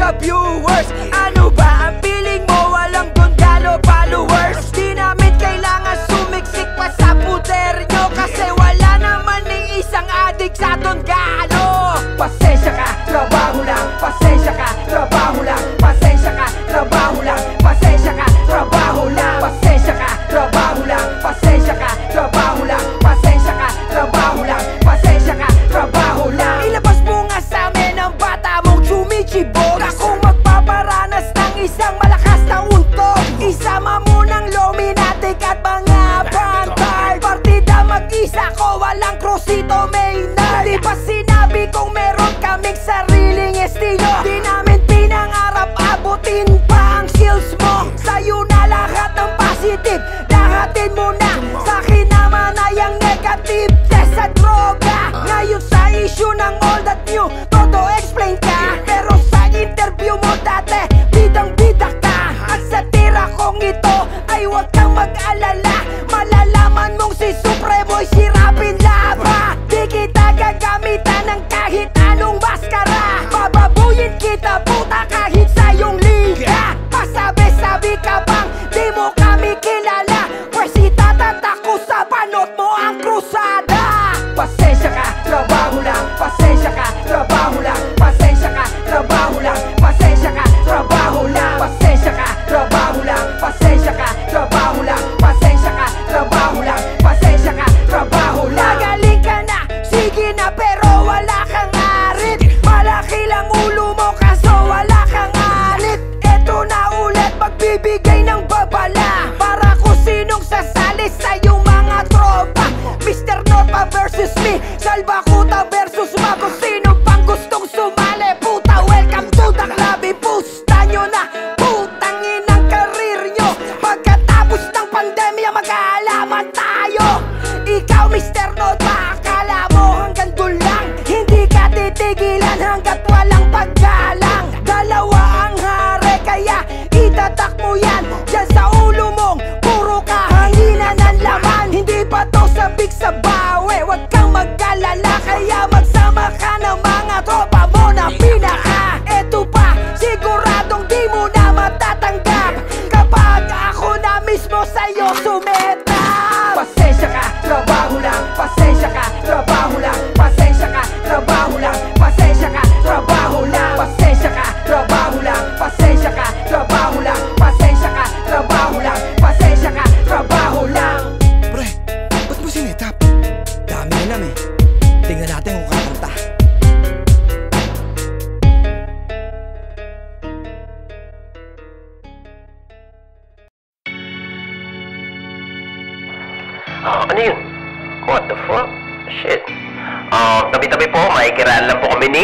mga viewers. Ano ba ang feeling mo? Walang gundalo followers. Di namin kailangan sumiksik pa sa puder nyo, kasi wala naman ni isang adik sa Tongalo. Pasensya ka, trabaho lang. Pasensya ka, trabaho lang. Pasensya ka, trabaho lang. Pasensya ka, trabaho lang. Pasensya ka, trabaho lang. Pasensya ka, trabaho lang. Pasensya ka, trabaho lang. Pasensya ka, trabaho lang. Ilabas mo nga sa amin ang bata mong chumichibog. Akong magpaparanas ng isang malakas na untog. Isama mo ng Luminatic at mga Vanguard. Partida mag-isa ko, walang Crosito Maynard. Di ba sinabi kong meron kaming sariling estilo? Di namin pinangarap abutin pa ang skills mo. Sa'yo na lahat ng positive, lahatin mo na. Sa'kin naman ay ang negative test sa droga. Ngayon sa issue ng all that new, todo explain ka. Pero sa interview mo dati, bidang-bida ka. At sa tira kong ito ay huwag kang mag-alala. Malalaman mong si Supremo'y sirapin laba. Di kita gagamitan ng kahit anong maskara. Bababuyin kita puta kahit sa iyong liga. Pasabi-sabi ka bang di mo kami kilala? Pwes itatatak ko sa panot mo ang krusada. Pasensya ka, trabaho lang. Pasensya ka, trabaho lang. Pasensya ka, trabaho lang. Pasensya ka, trabaho lang. Pasensya ka, trabaho lang. Pasensya ka, trabaho lang. Pasensya ka, trabaho lang. Pasensya ka, trabaho lang. Magaling ka na, sige na, pero wala kang arit. Malaki lang ulo mo kaso wala kang alit. Eto na ulit, magbibigay ng babala para kung sinong sasali sa iyong mga tropa. Mr. Nota versus me, Salvakuta versus Mago. Sino pang gustong sumali? Puta, welcome to the club. Ipusta nyo na, putang inang karir nyo. Pagkatapos ng pandemya, mag-aalaman tayo. Ikaw, Mr. Nota, akala mo hanggang dun lang. Hindi ka titigilan hanggat walang paggalang. Dalawa ang hari, kaya itatak mo yan. Diyan sa ulo mong puro kahanginan ng laman. Hindi pa to sabik sa bawi, huwag kang mag-alala. Kaya magsama ka ng mga tropa mo na pinaka. Eto pa, siguradong di mo na matatanggap kapag ako na mismo sa'yo sumetap. Pasensya ka, trabaho lang. Pasensya ka, trabaho lang. Pasensya ka, trabaho lang. Pasensya ka, trabaho lang. Pasensya ka, trabaho lang. Pasensya ka, trabaho lang. Pasensya ka, trabaho lang. Pasensya ka, trabaho lang. Pre, ba't mo sinetap? Dami na namin. Tingnan natin kung kakanta. Ano yun? What the fuck? Shit. Tabi-tabi po, makikiraan lang po kami ni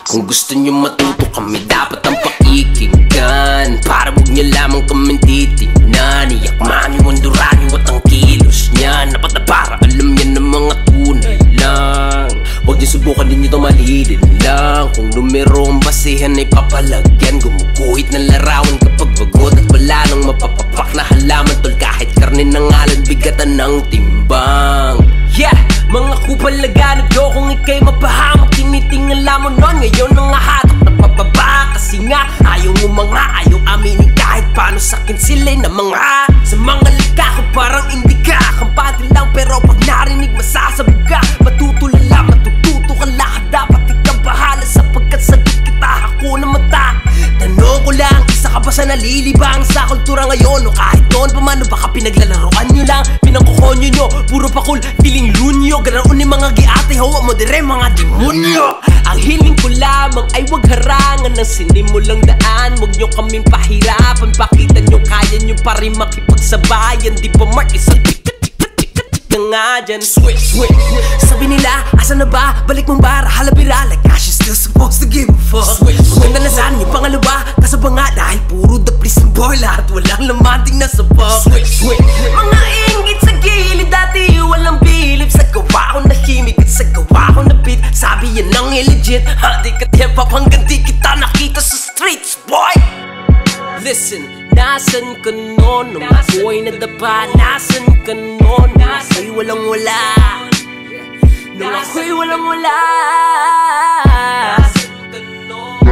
Kung gusto nyo matuto kami, dapat ang pakikinggan. Para huwag nyo lamang kami titignan. Iyakman yung munduran yung at ang kilos niyan. Dapat na para alam yan ng mga tunay lang. Huwag nyo subukan din nyo ito malilin lang. Kung numero ang basihan ay papalagyan. Gumuguhit ng larawan kapag bagot at wala nang mapapapak na halaman. Tol kahit karne ng alon, bigatan ng timbang. Yeah! Mga kupal laganap yo kung ikay mapahamak. Tinitingala mo nun, ngayon nangahatak na pababa. Kasi nga, ayaw mo mga ayaw aminin kahit paano sakin sila'y na mga. Sa mga lika ko parang hindi ka kampante lang, pero pag narinig masasabog ka. Matutulala, matututo ka lahat. Dapat ikaw bahala sapagkat sagot kita ako na mata. Tanong ko lang, isa ka ba sa nalilibang sa kultura ngayon? O kahit noon pa man, o baka pinaglalaroan nyo lang, pinangkukonyo nyo, puro pakul, piling lunyo. Ganaon ni mga giate, hawa mo dire mga demonyo. Ang hiling ko lamang ay wag harangan ng sinimulang daan. Wag nyo kaming pahirapan, pakita nyo kaya nyo pa rin makipagsabayan. Di pa mark, isang ka nga dyan. Switch, switch. Sabi nila, asa na ba? Balik mong bara, halabira. Like gosh, you're still supposed to give a fuck. Switch, maganda na saan yung pangalawa. Kasaba nga dahil puro the please ng boy. Lahat walang lamating nasa pop. Switch, switch. Mga ingit sa gilid dati walang bilib. Sa gawa ko na himig at sa gawa ko na beat. Sabi yan ang illegit. Hadi ka hip-hop hanggang di kita nakita sa streets, boy. Listen, nasan ka nun? Nung ako'y nadapa, nasan ka nun? Nung ako'y walang wala. Nung ako'y walang wala. Nasan ka nun?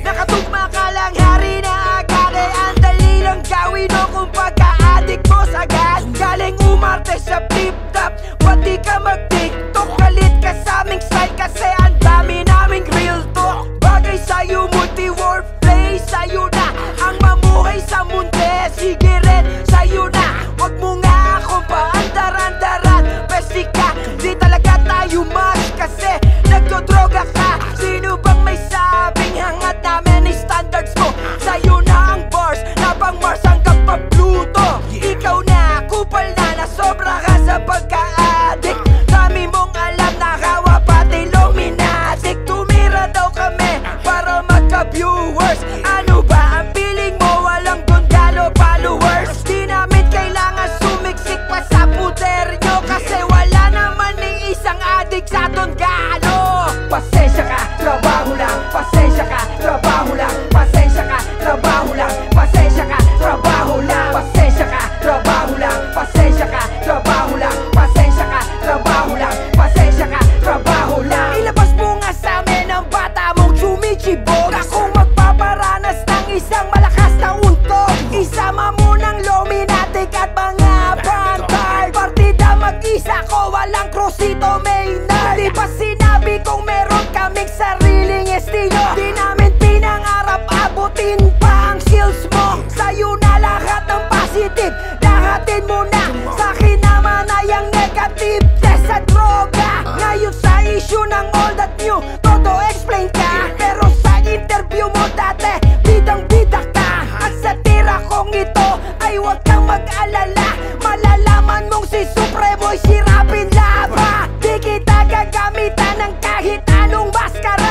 Nakatugma ka lang, hari na agad. Ang dali lang gawin o kung pagka-addict mo sagad. Galing umarte sa flip-top, pati ka mag-tiktok. Galit ka sa aming style kasi ang dami naming real talk. Bagay sa'yo, multi-word play, sa'yo na ang mamuhay sa munti. Sige rin, sa'yo na, wag mo nga akong paandar-andaran. Pwede ka, di talaga tayo match kasi nagdodroga ka. Sino bang may sabing hangat namin ni standards mo? Sa'yo na ang bars, na pang Mars hanggang pa Pluto. Ikaw na, kupal na sobra ka sa pagka-addict. Dami mong alam na kawa pati luminatic. Tumira daw kami para magka-viewers. Ano ba ang feeling mo? Walang gundalo followers. Di namin kailangan sumiksik pa sa puder nyo kasi wala naman ni isang addict sa tondalo. Pasensya ka, trabaho lang. Pasensya ka, trabaho lang. Pasensya ka, trabaho lang. Pasensya ka, trabaho lang. Pasensya ka, trabaho lang. Pasensya ka, trabaho lang. Pasensya ka, trabaho lang. Pasensya ka, trabaho lang. Ilabas mo nga sa amin ang bata mong chumichibog. Akong magpaparanas ng isang malakas na untok. Isama mo ng luminatic at mga bantard. Partida mag-isa ko, walang krosito maynard. Di ba sinabi kong meron kaming sariling estilo? Di namin pinangarap abutin pa ang skills mo. Sa'yo na lahat ng positive, lahatin mo na. Sa'kin naman ay ang negative test sa droga. Ngayon sa issue ng all that new, todo explain ka. Pero sa interview mo dati, bidang-bida ka. At sa tira kong ito ay huwag kang mag-alala. Malalaman mong si Supremo'y sirapin laba. Di kita gagamitan ng kahit anong maskara.